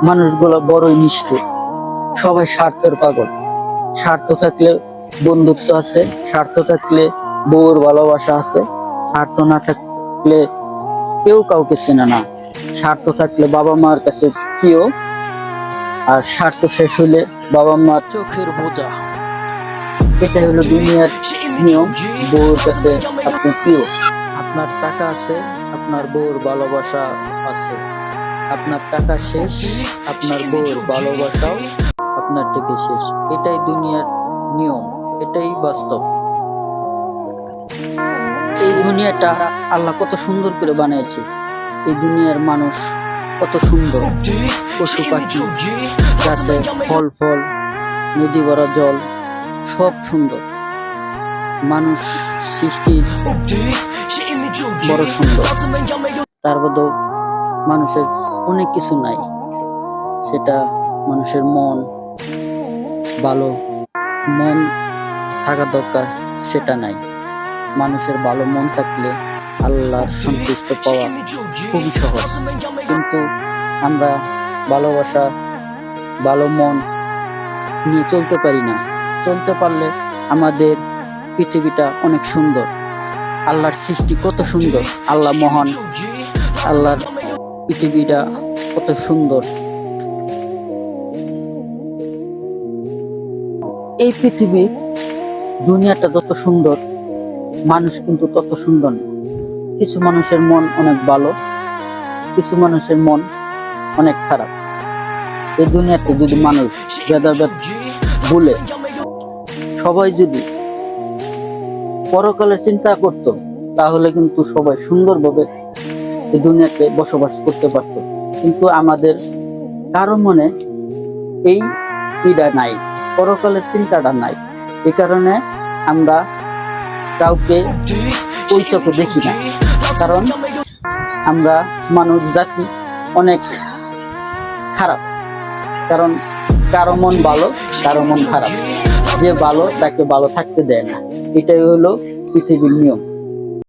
মানুষগুলো বড়ই নিষ্ঠুর, সবাই স্বার্থের পাগল। স্বার্থ থাকলে বন্ধুত্ব আছে, স্বার্থ থাকলে বউর ভালোবাসা আছে, স্বার্থ না থাকলে কেউ কাউকে চেনে না। স্বার্থ থাকলে বাবা মার কাছে প্রিয়, আর স্বার্থ শেষ হলে বাবা মার চোখের বোঝা। এটাই হলো দুনিয়ার নিয়ম। বউর কাছে আপনি প্রিয়, আপনার টাকা আছে, আপনার বউর ভালোবাসা আছে। আপনার টাকা শেষ, আপনার বউর ভালোবাসাও আপনার থেকে শেষ। এটাই দুনিয়ার নিয়ম, এটাই বাস্তব। এই দুনিয়াটা আল্লাহ কত সুন্দর করে বানিয়েছে। এই দুনিয়ার মানুষ কত সুন্দর, পশু পাখি, গাছে ফল ফল, নদী ভরা জল, সব সুন্দর। মানুষ সৃষ্টির বড় সুন্দর। তার মধ্যে মানুষের অনেক কিছু নাই, সেটা মানুষের মন ভালো, মন থাকা দরকার, সেটা নাই। মানুষের ভালো মন থাকলে আল্লাহর সন্তুষ্ট পাওয়া খুবই সহজ। কিন্তু আমরা ভালোবাসা, ভালো মন নিয়ে চলতে পারি না। চলতে পারলে আমাদের পৃথিবীটা অনেক সুন্দর। আল্লাহর সৃষ্টি কত সুন্দর, আল্লাহ মহান, আল্লাহর পৃথিবীটা কত সুন্দর। এই পৃথিবীর দুনিয়াটা যত সুন্দর, মানুষ কিন্তু তত সুন্দর না। কিছু মানুষের মন অনেক ভালো, কিছু মানুষের মন অনেক খারাপ। এই দুনিয়াতে যদি মানুষ ভেদাভেদ ভুলে সবাই যদি পরকালের চিন্তা করত, তাহলে কিন্তু সবাই সুন্দরভাবে এই দুনিয়াতে বসবাস করতে পারত। কিন্তু আমাদের কারো মনে এই ইটা নাই, পরকালের চিন্তাটা নাই। এই কারণে আমরা কাউকে ওই চোখে দেখি না। কারণ আমরা মানুষ জাতি অনেক খারাপ। কারণ কারো মন ভালো, কারো মন খারাপ। যে ভালো তাকে ভালো থাকতে দেয় না। এটাই হলো পৃথিবীর নিয়ম।